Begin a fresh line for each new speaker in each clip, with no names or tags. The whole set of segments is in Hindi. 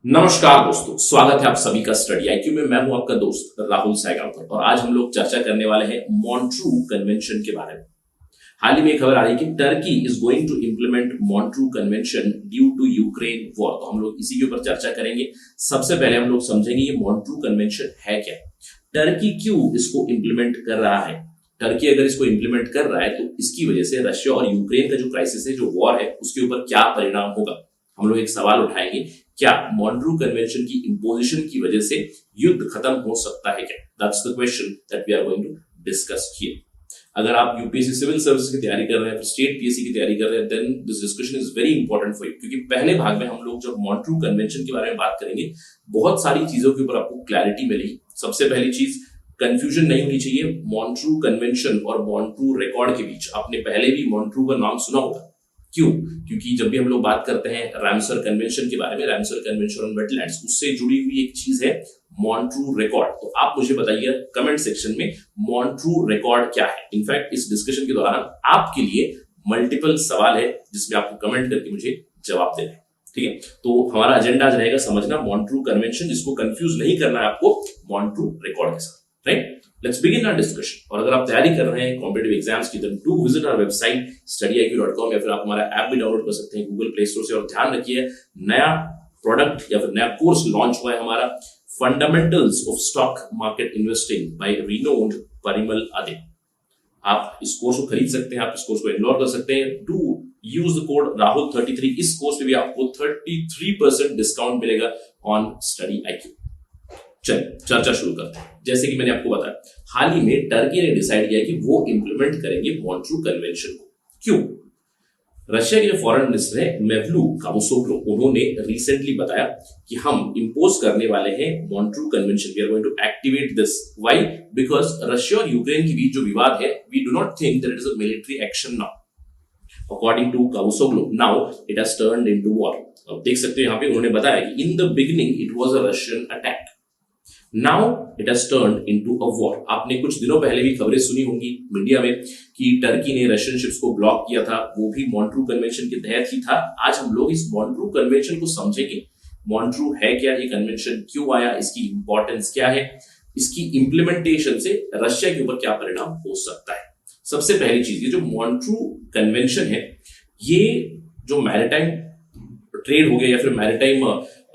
नमस्कार दोस्तों, स्वागत है आप सभी का स्टडी आईक्यू में। मैं हूं आपका दोस्त राहुल सैगावकर और आज हम लोग चर्चा करने वाले हैं मॉन्ट्रू कन्वेंशन के बारे में। हाल ही में खबर आ रही है कि Turkey is going to implement Montreux convention due to Ukraine war. तो हम लोग इसी के ऊपर चर्चा करेंगे। सबसे पहले हम लोग समझेंगे ये मॉन्ट्रू कन्वेंशन है क्या, टर्की क्यों इसको इंप्लीमेंट कर रहा है। टर्की अगर इसको इंप्लीमेंट कर रहा है तो इसकी वजह से रशिया और यूक्रेन का जो क्राइसिस है, जो वॉर है, उसके ऊपर क्या परिणाम होगा। हम लोग एक सवाल उठाएंगे, क्या मॉन्ट्रू कन्वेंशन की इंपोजिशन की वजह से युद्ध खत्म हो सकता है क्या। That's the question that we are going to discuss here. अगर आप यूपीएससी सिविल सर्विस की तैयारी कर रहे हैं, स्टेट पीएससी की तैयारी कर रहे हैं, then this discussion is very important for you, क्योंकि पहले भाग में हम लोग जब मॉन्ट्रू कन्वेंशन के बारे में बात करेंगे, बहुत सारी चीजों के ऊपर आपको क्लैरिटी मिलेगी। सबसे पहली चीज, कंफ्यूजन नहीं होनी चाहिए मॉन्ट्रू कन्वेंशन और मॉन्ट्रू रिकॉर्ड के बीच। आपने पहले भी मॉन्ट्रू का नाम सुना होगा, क्यों? क्योंकि जब भी हम लोग बात करते हैं रामसर कन्वेंशन के बारे में, रामसर कन्वेंशन ऑन वेटलैंड्स, उससे जुड़ी हुई एक चीज है मॉन्ट्रू रिकॉर्ड। तो आप मुझे बताइए कमेंट सेक्शन में मॉन्ट्रू रिकॉर्ड क्या है। इनफैक्ट इस डिस्कशन के दौरान आपके लिए मल्टीपल सवाल है जिसमें आपको कमेंट करके मुझे जवाब देना है, ठीक है। तो हमारा एजेंडा आज रहेगा समझना मॉन्ट्रू कन्वेंशन, जिसको कंफ्यूज नहीं करना है आपको मॉन्ट्रू रिकॉर्ड के साथ, right. Let's begin our discussion. और अगर आप तैयारी कर रहे हैं कॉम्पिटिटिव एग्जाम्स की, then do visit our website studyiq.com, या फिर आप हमारा ऐप भी डाउनलोड कर सकते हैं गूगल प्ले स्टोर से। और ध्यान रखिए, नया प्रोडक्ट या फिर नया कोर्स लॉन्च हुआ है हमारा, fundamentals of stock market investing by renowned Parimal Ade. आप इस कोर्स को खरीद सकते हैं, आप इस कोर्स को एनरोल कर सकते हैं। डू यूज द कोड राहुल33। इस कोर्स में भी आपको 33% डिस्काउंट मिलेगा ऑन स्टडी आईक्यू। चलिए चर्चा शुरू करते हैं। जैसे कि मैंने आपको बताया, हाल ही में टर्की ने डिसाइड किया कि वो इंप्लीमेंट करेंगे मॉन्ट्रू कन्वेंशन को। क्यों? रशिया के जो फॉरेन मिनिस्टर है मेवलूत कावुसोग्लू, उन्होंने रिसेंटली बताया कि हम इंपोज करने वाले हैं Montreux convention. We are going to activate this. Why? Because Russia और यूक्रेन के बीच जो विवाद है, we do not think that it is a military action now. According to Cavusoglu, now it has turned into war. अब देख सकते हैं यहाँ पे उन्होंने बताया कि in the beginning it was a Russian attack, now it has turned into a war. आपने कुछ दिनों पहले भी खबरें सुनी होंगी मीडिया में कि टर्की ने रशियन शिप्स को ब्लॉक किया था, वो भी मॉन्ट्रू कन्वेंशन के तहत ही था। आज हम लोग इस मॉन्ट्रू कन्वेंशन को समझेंगे। मॉन्ट्रू है क्या, ये कन्वेंशन क्यों आया, इसकी इंपॉर्टेंस क्या है, इसकी इंप्लीमेंटेशन से रशिया के ऊपर क्या परिणाम हो सकता है। सबसे पहली चीज, ये जो मॉन्ट्रू कन्वेंशन है, ये जो मैरिटाइम ट्रेड हो गया या फिर मैरिटाइम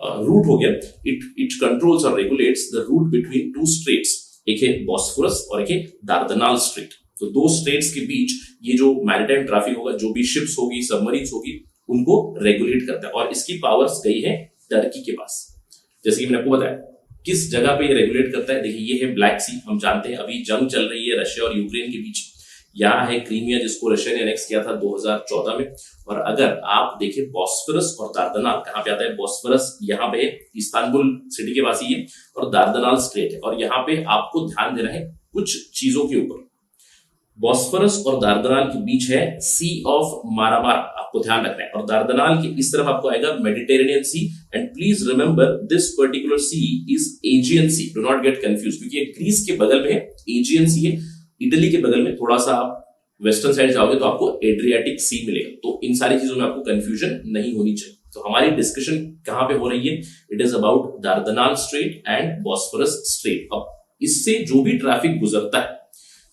रूट हो गया, इट कंट्रोल्स और regulates the route between two straits. एक है बॉस्फोरस और एक है दार्दनाल स्ट्रेट। तो दो स्ट्रेट्स के बीच ये जो मैरिटाइम ट्रैफिक होगा, जो भी शिप्स होगी, सबमरीन्स होगी, उनको रेगुलेट करता है। और इसकी पावर्स गई है टर्की के पास। जैसे कि मैंने आपको बताया किस जगह पे ये रेगुलेट करता है। देखिए, ये है ब्लैक सी। हम जानते हैं अभी जंग चल रही है रशिया और यूक्रेन के बीच। यहाँ है क्रीमिया, जिसको रशिया ने एनेक्स किया था 2014 में। और अगर आप देखें बॉस्फोरस और दार्दनाल कहाँ पे आता है, बॉस्फोरस यहाँ पे इस्तांबुल सिटी के पास ही है और दार्दनाल स्ट्रेट है। और यहाँ पे आपको ध्यान देना है कुछ चीजों के ऊपर। बॉस्फोरस और दार्दनाल के बीच है सी ऑफ मारामारा, आपको ध्यान रखना है। और दार्दनाल के इस तरफ आपको आएगा Mediterranean sea. And please remember this particular sea is Aegean sea, do not get confuse, क्योंकि ये ग्रीस के बगल में है, एजियन सी है। इटली के बगल में थोड़ा सा आप वेस्टर्न साइड जाओगे तो आपको एड्रियाटिक सी मिलेगा। तो इन सारी चीजों में आपको कंफ्यूजन नहीं होनी चाहिए। तो हमारी डिस्कशन कहां पे हो रही है, it is about Dardanelles strait and Bosphorus strait. अब इससे जो भी ट्रैफिक गुजरता है,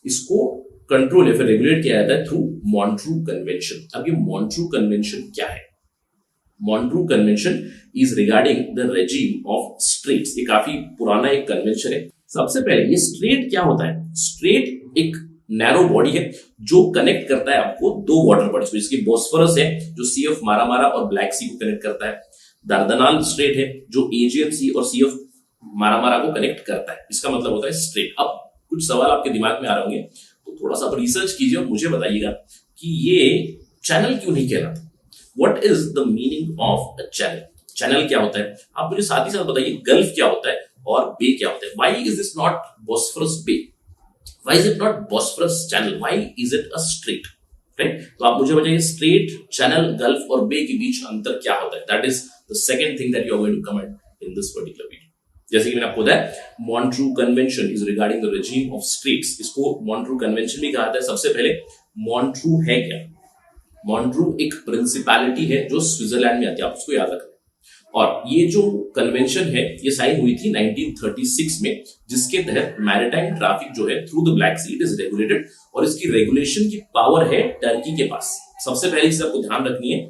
इसको कंट्रोल या फिर रेगुलेट किया जाता है थ्रू मॉन्ट्रू कन्वेंशन। अब ये मॉन्ट्रू कन्वेंशन क्या है? Montreux convention is regarding the regime of straits. ये काफी पुराना एक कन्वेंशन है। सबसे पहले ये स्ट्रेट क्या होता है? स्ट्रेट एक नैरो बॉडी है जो कनेक्ट करता है आपको दो वाटर बॉडीज, जिसकी बॉस्फोरस है जो सी ऑफ मारामारा और ब्लैक सी को कनेक्ट करता है। दार्दनाल स्ट्रेट है जो एजियन सी और सी ऑफ मारामारा को कनेक्ट करता है। इसका मतलब होता है स्ट्रेट। अब कुछ सवाल आपके दिमाग में आ रहे होंगे, तो थोड़ा सा रिसर्च कीजिए और मुझे बताइएगा कि ये चैनल क्यों नहीं कहलाता। What is the meaning of a channel? Channel क्या होता है? आप मुझे साथ ही साथ बताइए गल्फ क्या होता है और बे क्या होता है। Why is this not Bosphorus bay? Why is it not Bosphorus channel? Why is it a strait? Right? तो आप मुझे बताइए स्ट्रेट, चैनल, गल्फ और बे के बीच अंतर क्या होता है। That is the second thing that you are going to comment in this particular video. जैसे कि मैंने आपको बताया, Montreux convention is regarding the regime of straits. इसको मॉन्ट्रू कन्वेंशन भी कहा जाता है। सबसे पहले मॉन्ट्रू है क्या? मॉन्ट्रू एक प्रिंसिपैलिटी है जो स्विट्जरलैंड में आती है, आप उसको याद रखें। और ये जो कन्वेंशन है ये साइन हुई थी 1936 में, जिसके तहत मैरिटाइम ट्रैफिक जो है through the Black Sea is regulated, और इसकी रेगुलेशन की पावर है टर्की के पास। सबसे पहले चीज आपको ध्यान रखनी है,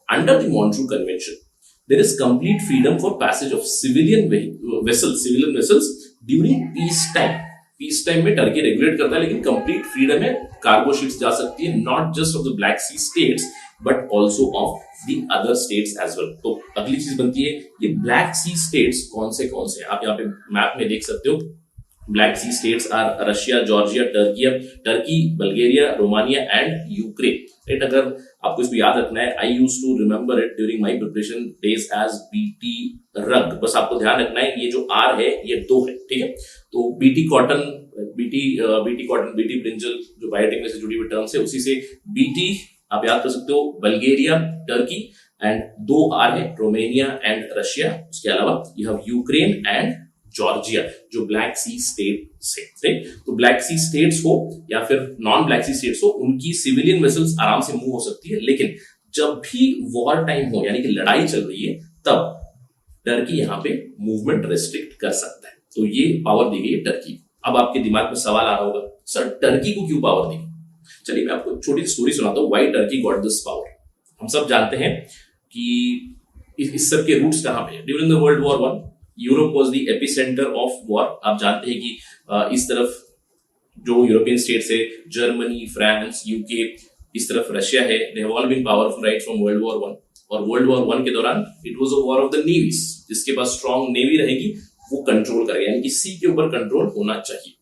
under the Montreux convention there is complete freedom for passage of civilian vessels during peace time. Peace time में टर्की रेगुलेट करता है, लेकिन कंप्लीट फ्रीडम है, कार्गो शिप्स जा सकती है, not just of the Black Sea states but also of the other states as well. तो अगली चीज बनती है ये ब्लैक सी स्टेट्स कौन से आप यहाँ पे मैप में देख सकते हो। Black Sea states are Russia, Georgia, Turkey, Bulgaria, Romania and Ukraine. Right, अगर आपको इसको याद रखना है, I used to remember it during my preparation days as BT RUG. बस आपको ध्यान रखना है ये जो आर है ये 2 है, ठीक है। तो बीटी कॉटन, बीटी ब्रिंजल जो बायोटेक्निक से जुड़ी हुई टर्म्स है, उसी से बीटी आप याद कर सकते हो, बल्गेरिया, टर्की एंड 2 आर है, रोमानिया एंड रशिया। उसके अलावा you have Ukraine and Georgia जो ब्लैक सी स्टेट से। तो ब्लैक सी स्टेट्स हो या फिर नॉन ब्लैक सी स्टेट्स हो, उनकी सिविलियन वेसल्स आराम से मूव हो सकती है, लेकिन जब भी वॉर टाइम हो यानी कि लड़ाई चल रही है तब टर्की यहां पे मूवमेंट रेस्ट्रिक्ट कर सकता है। तो ये पावर दी गई है टर्की। अब आपके दिमाग में सवाल आ रहा होगा, सर टर्की को क्यों पावर दी? चलिए मैं आपको छोटी सी स्टोरी सुनाता हूँ, why Turkey got this power. हम सब जानते हैं कि इस सब के रूट्स कहां पे? During the World War 1 Europe was the epicentre of war. आप जानते हैं कि इस तरफ जो यूरोपियन स्टेट्स है, जर्मनी, फ्रांस, यूके, इस तरफ रशिया है, they have all been powerful right from World War 1। और वर्ल्ड वॉर 1 के दौरान it was a war of the navies. जिसके पास स्ट्रॉन्ग नेवी रहेगी वो कंट्रोल करेगा, यानी कि सी के ऊपर कंट्रोल होना चाहिए।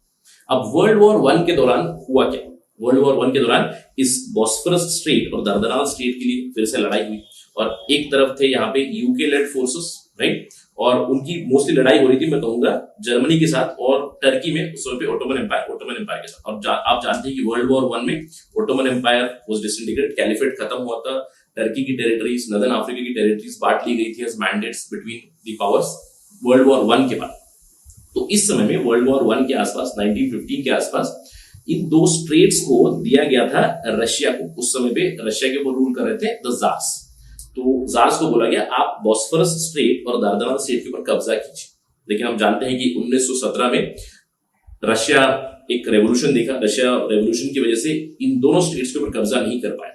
अब वर्ल्ड वॉर 1 के दौरान हुआ क्या? वर्ल्ड वॉर 1 के दौरान इस बॉस्फरस स्ट्रेट और दर्दनाल स्ट्रेट के लिए फिर से लड़ाई हुई, और एक तरफ थे यहाँ पे यूके लेड फोर्सेस, राइट, और उनकी मोस्टली लड़ाई हो रही थी मैं कहूंगा जर्मनी के साथ और टर्की में, उस समय पे ओटोमन एम्पायर के साथ। और आप जानते हैं कि वर्ल्ड वॉर 1 में Ottoman Empire was disintegrated, caliphate खत्म हुआ था, टर्की की टेरिटरीज, नदर्न अफ्रीका की टेरिटरीज बांट ली गई थी as mandates between the powers World War 1 के बाद। तो इस समय में वर्ल्ड वॉर 1 के आसपास 1915 के आसपास इन 2 स्ट्रेट्स को दिया गया था रशिया को। उस समय पे रशिया के ऊपर रूल कर रहे थे द जार्स। तो जार्स को बोला गया आप बॉस्फरस स्ट्रेट और दार्दानाल स्ट्रेट के ऊपर कब्जा कीजिए। लेकिन हम जानते हैं कि 1917 में रशिया एक रेवोल्यूशन देखा, रशिया रेवोल्यूशन की वजह से इन दोनों स्टेट्स के ऊपर कब्जा नहीं कर पाया।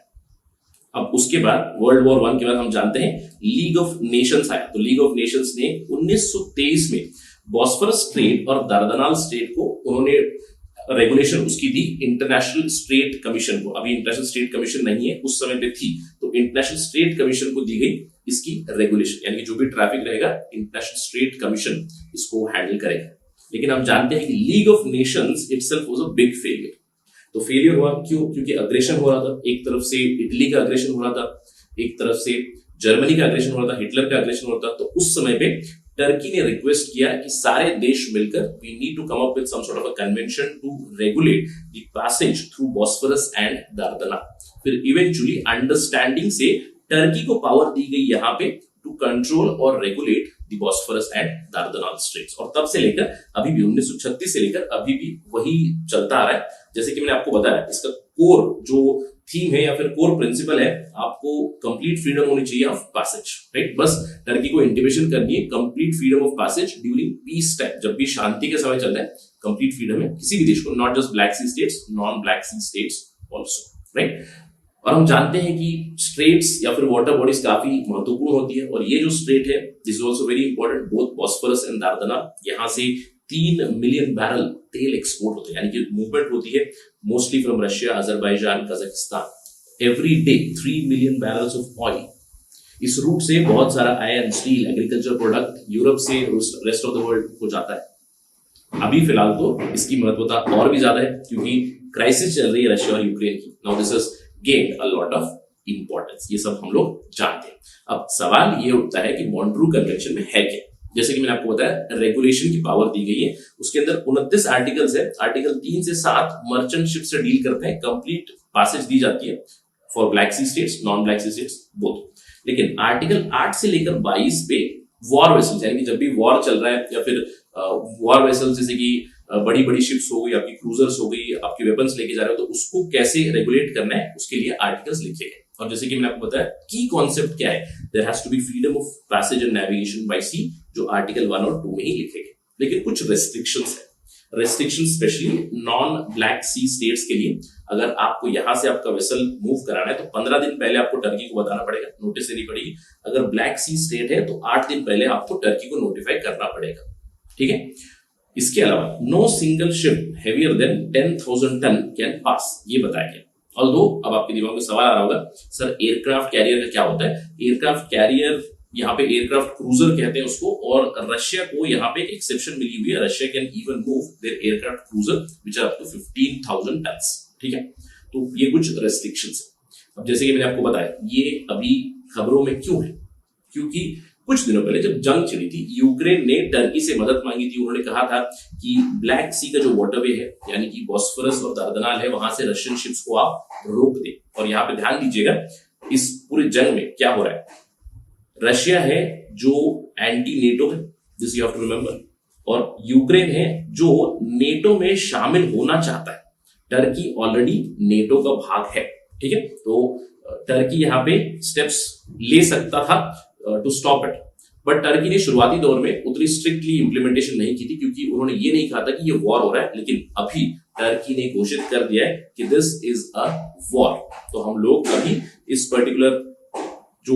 अब उसके बाद वर्ल्ड वॉर 1 के बाद हम जानते हैं लीग ऑफ नेशंस आया। तो लीग ऑफ नेशंस ने 1923 में बॉस्फरस स्ट्रेट और दार्दानाल स्ट्रेट को उन्होंने रेगुलेशन उसकी दी इंटरनेशनल स्ट्रेट कमीशन को। अभी इंटरनेशनल स्ट्रेट कमीशन नहीं है, उस समय पे थी, तो इंटरनेशनल स्ट्रेट कमीशन को दी गई इसकी रेगुलेशन, यानी कि जो भी ट्रैफिक रहेगा इंटरनेशनल स्ट्रेट कमीशन इसको हैंडल करेगा। लेकिन हम जानते हैं कि league of Nations itself was a big failure. तो फेलियर हुआ क्यों? क्योंकि अग्रेशन हो रहा था, एक तरफ से इटली का अग्रेशन हो रहा था, एक तरफ से जर्मनी का अग्रेशन हो रहा था, हिटलर का अग्रेशन हो रहा था। तो उस समय पे टर्की ने रिक्वेस्ट किया कि सारे देश मिलकर we need to come up with some sort of a convention to regulate the passage through Bosphorus and Dardanelles. फिर इवेंचुअली अंडरस्टैंडिंग से टर्की को पावर दी गई यहाँ पे टू कंट्रोल और regulate the Bosphorus and Dardanelles straits. और तब से लेकर अभी भी 1936 से लेकर अभी भी वही चलता आ रहा है। जैसे कि मैंने आपको बताया, इसका कोर जो थीम है या फिर कोर प्रिंसिपल है, आपको कंप्लीट फ्रीडम होनी चाहिए ऑफ पैसेज, राइट। बस टर्की को इंटिमेशन करनी है complete freedom of passage during peace time. जब भी शांति के समय चल रहा है कंप्लीट फ्रीडम है किसी भी देश को, not just Black Sea states, non Black Sea states also, right. और हम जानते हैं कि स्ट्रेट्स या फिर वाटर बॉडीज काफी महत्वपूर्ण होती है, और ये जो स्ट्रेट है this is also very important, both Bosphorus and Dardanelles. यहाँ से 3 मिलियन बैरल तेल एक्सपोर्ट होते हैं, यानी कि मूवमेंट होती है mostly from Russia, Azerbaijan, Kazakhstan. Every day 3 million barrels of oil. इस रूट से बहुत सारा iron, steel, agriculture product Europe से रेस्ट ऑफ द वर्ल्ड को जाता है। अभी फिलहाल तो इसकी महत्वता और भी ज्यादा है क्योंकि क्राइसिस चल रही है रशिया और यूक्रेन की। Now this is gain a lot of importance, ये सब हम लोग जानते हैं। अब सवाल ये उठता है कि मॉन्ट्रू कन्वेंशन में है क्या? जैसे कि मैंने आपको बताया रेगुलेशन की पावर दी गई है, उसके अंदर 29 आर्टिकल्स है। आर्टिकल 3 से 7 मर्चेंट शिप से डील करते हैं, कंप्लीट पैसेज दी जाती है for Black Sea states, non Black Sea states both. लेकिन आर्टिकल 8 से लेकर 22 पे वॉर वेसल्स, यानी कि जब भी वॉर चल रहा है या फिर वॉर वेसल्स जैसे कि बड़ी बड़ी शिप्स हो गई, आपकी क्रूजर्स हो गई, आपकी वेपन्स लेके जा रहे हो, तो उसको कैसे रेगुलेट करना है उसके लिए आर्टिकल्स लिखे गए। और जैसे कि मैंने आपको बताया की कॉन्सेप्ट क्या है, there has to be freedom of passage and navigation by sea, जो आर्टिकल 1 और 2 में ही लिखे गए। लेकिन कुछ रेस्ट्रिक्शंस है, restriction specially non Black Sea states के लिए। अगर आपको यहां से आपका वेसल मूव कराना है तो 15 दिन पहले आपको टर्की को बताना पड़ेगा, नोटिस देनी पड़ेगी। अगर ब्लैक सी स्टेट है तो 8 दिन पहले आपको टर्की को नोटिफाई करना पड़ेगा, ठीक है। इसके अलावा no single ship heavier than 10,000 tons can pass, ये बताया गया। ऑल्दो अब आपके दिमाग में सवाल आ रहा होगा, सर एयरक्राफ्ट कैरियर का क्या होता है? एयरक्राफ्ट कैरियर यहाँ पे एयरक्राफ्ट क्रूजर कहते हैं उसको, और रशिया को यहाँ पे एक्सेप्शन मिली हुई है, Russia can even move their aircraft cruiser which are up to 15,000 tons, ठीक है। तो ये कुछ रेस्ट्रिक्शंस है। अब जैसे कि मैंने आपको बताया ये अभी खबरों में क्यों है, क्योंकि कुछ दिनों पहले जब जंग छिड़ी थी, यूक्रेन ने टर्की से मदद मांगी थी। उन्होंने कहा था कि ब्लैक सी का जो वाटरवे है, यानी कि बॉस्फोरस और दार्दनाल है, वहां से रशियन शिप्स को आप रोक दें। और यहाँ पे ध्यान दीजिएगा, इस पूरे जंग में क्या हो रहा है, रशिया है जो एंटी नेटो है, this you have to remember, और यूक्रेन है जो नेटो में शामिल होना चाहता है। टर्की ऑलरेडी नेटो का भाग है, ठीक है। तो टर्की यहाँ पे स्टेप्स ले सकता था to stop it, but Turkey ने शुरुआती दौर में उतनी स्ट्रिक्टली इंप्लीमेंटेशन नहीं की थी, क्योंकि उन्होंने ये नहीं कहा था कि ये वॉर हो रहा है। लेकिन अभी टर्की ने घोषित कर दिया है कि दिस इज अ वॉर। तो हम लोग अभी इस पर्टिकुलर जो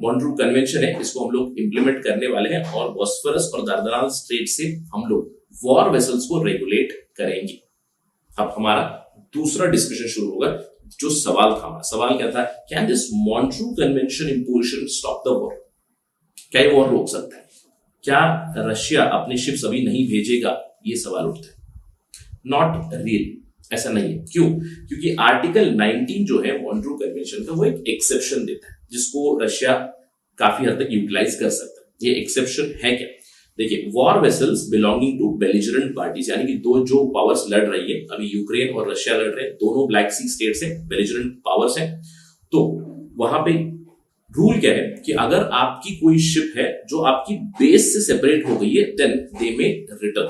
मॉन्ट्रू कन्वेंशन है इसको हम लोग इंप्लीमेंट करने वाले हैं, और बॉस्फोरस और दार्दानाल स्ट्रेट से हम लोग वॉर वेसल्स को रेगुलेट करेंगे। अब हमारा दूसरा डिस्कशन शुरू होगा। जो सवाल था, हमारा सवाल क्या था, can this Montreux convention imposition stop the war? क्या ये वॉर रोक सकता है? क्या रशिया अपने शिप्स अभी नहीं भेजेगा? ये सवाल उठता है। नॉट रियली, ऐसा नहीं है। क्यों? क्योंकि आर्टिकल 19 जो है मॉन्ट्रू कन्वेंशन का, वो एक एक्सेप्शन देता है जिसको रशिया काफी हद तक यूटिलाइज कर सकता है। ये एक्सेप्शन है क्या? देखिए, war vessels belonging to belligerent parties, यानी कि दो जो पावर्स लड़ रही है, अभी यूक्रेन और रशिया लड़ रहे हैं, दोनों ब्लैक सी स्टेट्स हैं, बेलिजरेंट पावर्स हैं। तो वहां पे रूल क्या है कि अगर आपकी कोई शिप है जो आपकी बेस से सेपरेट हो गई है, then they may return.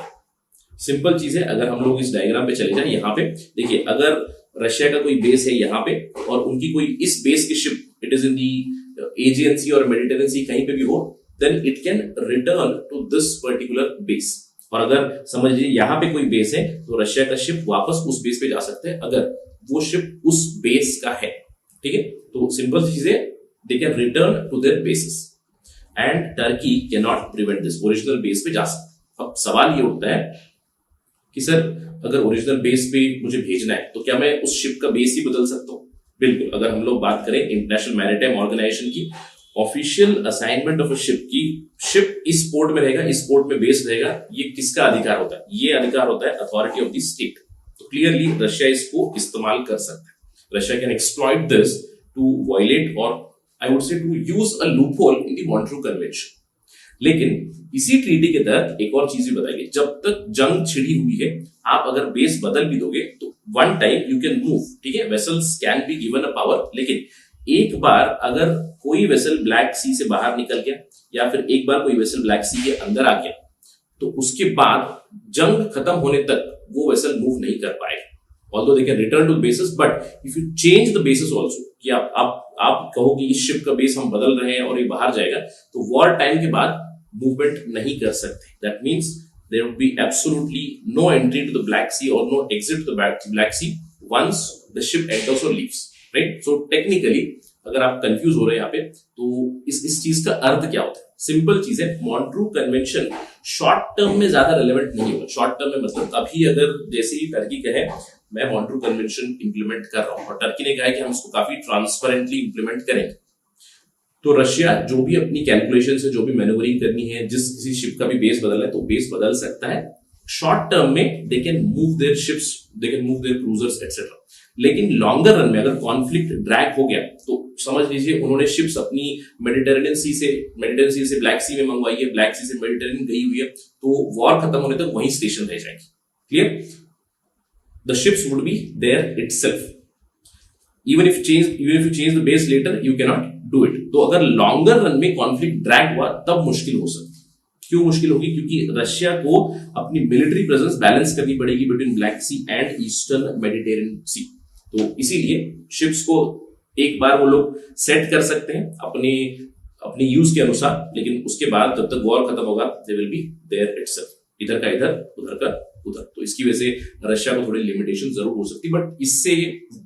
Simple चीज है। अगर हम लोग इस डायग्राम पे चले जाए, यहाँ पे देखिए, अगर रशिया का कोई बेस है यहाँ पे और उनकी कोई इस बेस की ship, it is in the Aegean Sea और मेडिटेरियन सी, कहीं पे भी हो, then it can return to this particular base. और अगर समझ लीजिए यहाँ पे कोई बेस है तो रशिया का शिप वापस उस बेस पे जा सकते हैं, अगर वो शिप उस बेस का है, ठीक है। तो सिंपल चीज है, they can return to their bases and Turkey can not prevent this, original base पे जा सकते। अब सवाल ये उठता है कि सर अगर ओरिजिनल बेस पे मुझे भेजना है तो क्या मैं उस शिप का बेस ही बदल सकता हूँ? बिल्कुल। अगर हम लोग बात करें इंटरनेशनल मैरिटाइम ऑर्गेनाइजेशन की, official assignment of a ship की, शिप इस पोर्ट में रहेगा, इस पोर्ट में बेस रहेगा, ये किसका अधिकार होता है? ये अधिकार होता है अथॉरिटी ऑफ द स्टेट। तो क्लियरली रशिया इसको इस्तेमाल कर सकता है। Russia can exploit this to violate और I would say to use a loophole in the Montreux convention. लेकिन इसी ट्रीटी के तहत एक और चीज भी बताई गई, जब तक जंग छिड़ी हुई है, आप अगर बेस बदल भी दोगे तो one time you can move, ठीक है। Vessels can be given a power, लेकिन एक बार अगर कोई वेसल ब्लैक सी से बाहर निकल गया या फिर एक बार कोई वेसल ब्लैक सी के अंदर आ गया, तो उसके बाद जंग खत्म होने तक वो वेसल मूव नहीं कर पाएगा। Although they can return to the basis, but if you change the basis also, कि आप कहो कि इस शिप का बेस हम बदल रहे हैं और ये बाहर जाएगा, तो वॉर टाइम के बाद मूवमेंट नहीं कर सकते। That means there would be absolutely no entry to the Black Sea or no exit to the Black Sea once the ship enters or leaves, right? So technically, अगर आप कंफ्यूज हो रहे हैं यहाँ पे, तो इस चीज का अर्थ क्या होता है? सिंपल चीज है, मॉन्ट्रू कन्वेंशन शॉर्ट टर्म में ज्यादा रेलेवेंट नहीं होगा। शॉर्ट टर्म में मतलब अभी अगर जैसे ही टर्की कहे मैं मॉन्ट्रू कन्वेंशन इंप्लीमेंट कर रहा हूं, और टर्की ने कहा है कि हम उसको काफी ट्रांसपेरेंटली इंप्लीमेंट करेंगे, तो रशिया जो भी अपनी कैलकुलेशन से जो भी मैन्यूवरिंग करनी है, जिस किसी शिप का भी बेस बदलना है तो बेस बदल सकता है। शॉर्ट टर्म में they can move their ships, they can move their cruisers etcetera. लेकिन लॉन्गर रन में अगर कॉन्फ्लिक्ट ड्रैग हो गया तो समझ लीजिए उन्होंने शिप्स अपनी मेडिटेरेनियन सी से ब्लैक सी में मंगवाई है, ब्लैक सी से मेडिटेरेनियन गई हुई है, तो वॉर खत्म होने तक वहीं स्टेशन रह जाएगी। Clear? The ships would be there itself. Even if you change the base later, you cannot do it. तो अगर लॉन्गर रन में कॉन्फ्लिक्ट ड्रैग हुआ तब मुश्किल हो सकती है। क्यों मुश्किल होगी? क्योंकि रशिया को अपनी मिलिट्री प्रेजेंस बैलेंस करनी पड़ेगी between Black Sea and Eastern Mediterranean Sea. तो इसीलिए शिप्स को एक बार वो लोग सेट कर सकते हैं अपनी अपनी यूज के अनुसार, लेकिन उसके बाद जब तक वॉर खत्म होगा they will be there itself, इधर का इधर उधर का उधर। तो इसकी वजह से रशिया को थोड़ी लिमिटेशन जरूर हो सकती है, बट इससे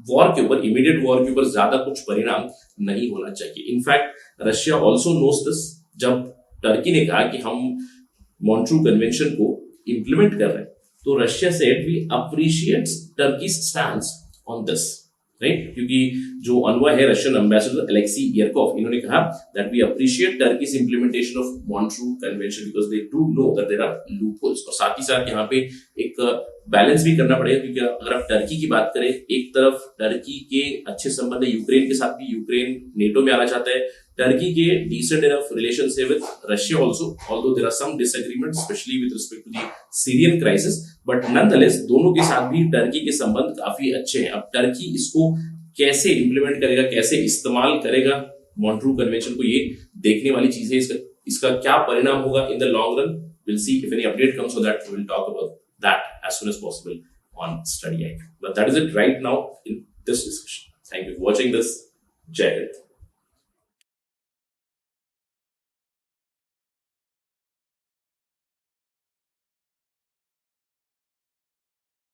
वॉर के ऊपर, इमीडिएट वॉर के ऊपर ज्यादा कुछ परिणाम नहीं होना चाहिए। In fact Russia also knows this. जब टर्की ने कहा कि हम मॉन्ट्रू कन्वेंशन को इंप्लीमेंट कर रहे हैं, तो Russia said we appreciate Turkey stand on this, right? क्योंकि जो अनवय है रशियन एम्बेसडर अलेक्सी यरकोव, इन्होंने कहा that we appreciate Turkey's implementation of Montreux convention because they do know that there are loopholes. और साथ ही साथ यहाँ पे एक बैलेंस भी करना पड़ेगा, क्योंकि अगर आप टर्की की बात करें, एक तरफ टर्की के अच्छे संबंध है यूक्रेन के साथ भी, यूक्रेन नेटो में आना चाहता है, टर्की के डिसेंट इनफ रिलेशंस है with Russia also, although there are some disagreement specially with respect to the Syrian crisis, but nonetheless दोनों के साथ भी टर्की के संबंध काफी अच्छे हैं। अब टर्की इसको कैसे इंप्लीमेंट करेगा, कैसे इस्तेमाल करेगा मॉन्ट्रू कन्वेंशन को, ये देखने वाली चीज है। इसका क्या परिणाम होगा in the long run, will see if any update comes, so that we will talk about that as soon as possible on Study IQ. But that is it right now in this discussion. Thank you for watching this. Jai Hind.